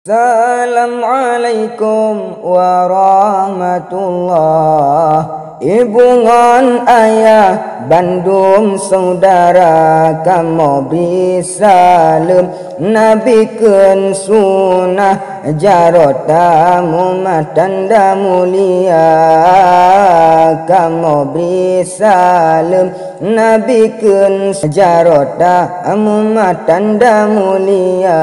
Assalamualaikum warahmatullah. Ibu ngon ayah Bandung saudara kamu bisalem Nabi ken sunnah jarota mumatanda mulia kamu bisalem Nabi ken jarota mumatanda mulia.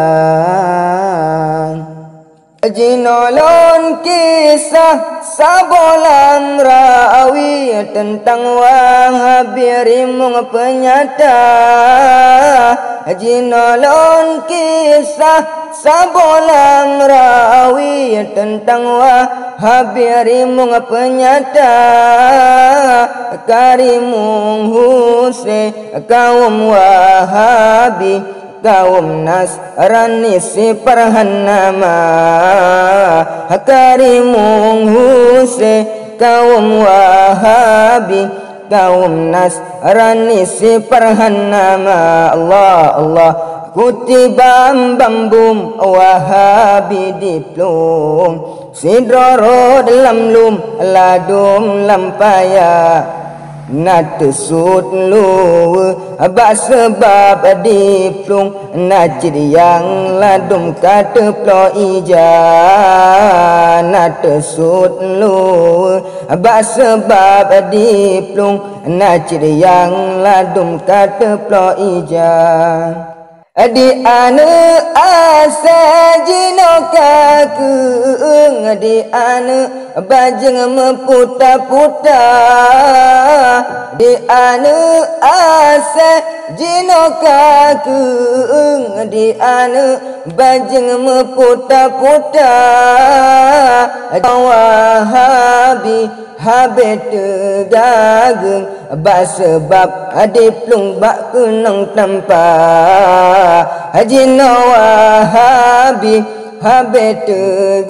Jinolon kisah sabolam rawi tentang Wahabi mung penyata. Jinolon kisah sabolam rawi tentang Wahabi mung penyata. Karimung Hussein kaum Wahabi kaum Nasrani si perhanama. Karimung Hussein kaum Wahabi kaum Nasrani si perhanama. Allah Allah kutibam bambum Wahabi diplom sidroro dalam lum ladum lampaya natesut lu abak sebab diplung najid yang ladum kata plo ija natesut lu abak sebab diplung najid yang ladum kata plo ija. Di ane asa jino kakung di ane bajeng meputa-puta. Di ane asa jino kakung di ane bajeng meputa-puta. Wahabi habet gageng basebab diplung bak kenang tanpa. Haji Wahabi habet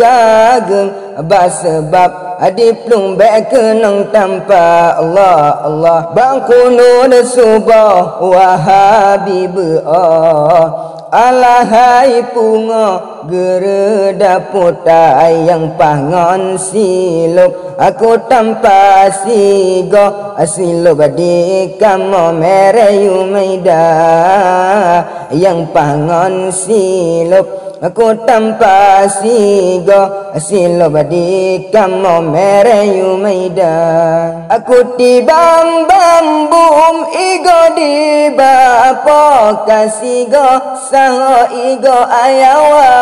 gageng basebab diplung bak kenang tanpa. Allah Allah bangkunud subah Wahabi be'ah. Alahai pungo gereda putai yang pangon siluk aku tanpa sigo siluk di kamo mereyu meida yang pangon siluk aku tanpa sigo siluk di kamo mereyu meida. Aku tibam bambum igo di bapo kasigo sango igo ayawa.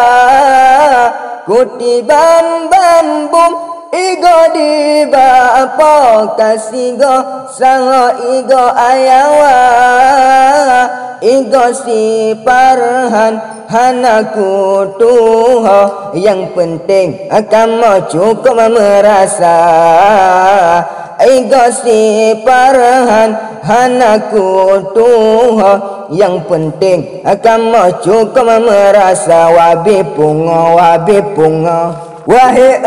Kutibam bambum igo di bapo kasigo sango igo ayawa. Igo si parhan hanaku tuho yang penting kamu cukup merasa. Igo si parhan hanaku tuho yang penting kamu cukup merasa. Wabi pungo wahai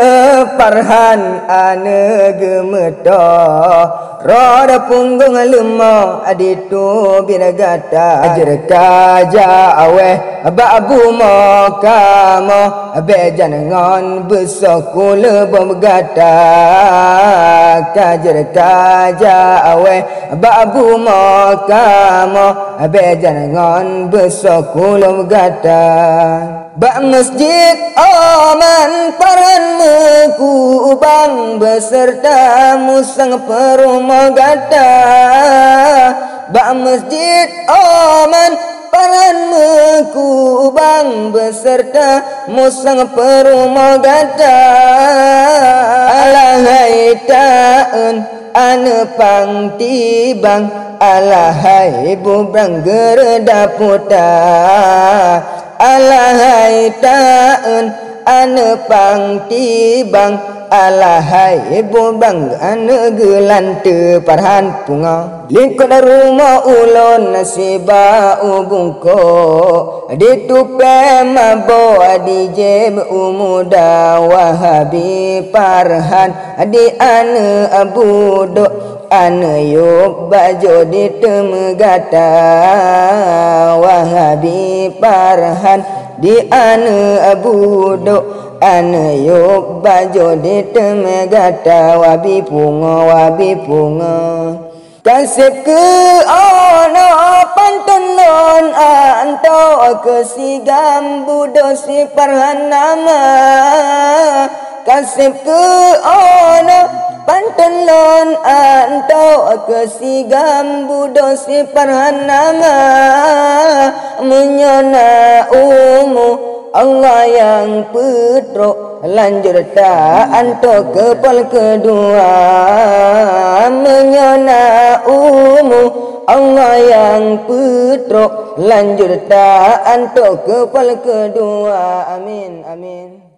parhan ane gemeto roda punggung lemo aditu binagata. Ajar kaja aweh babu mo kamo bejan ngon besokul bomgata. Kajar kaja aweh babu mo kamo bejan ngon besokul bomgata. Bak masjid aman paran mekubang beserta musang perumagata. Bak masjid aman paran mekubang beserta musang perumagata. Alahai ta'en ane pang tibang alahai bubrang gereda puta. Alahai ta'en ane pang tibang alahai bubang ane gelante parhan punga. Lingkod rumah ulon nasiba ubungko ditupe mabo di jem umuda Wahabi parhan di ane abudo ane yuk bajo di temegata. Wahabi parhan di ane buduk ane yuk bajo di temegata wabi punga kasih ke ono pantun lon anto kesigam budo si parhanama kasih ke ono pantun lon anto kesigam budo si parhanama menyona Allah yang putruk lanjut tak anto kepal kedua menyona Allah yang putruk lanjut tak anto kepal kedua amin amin.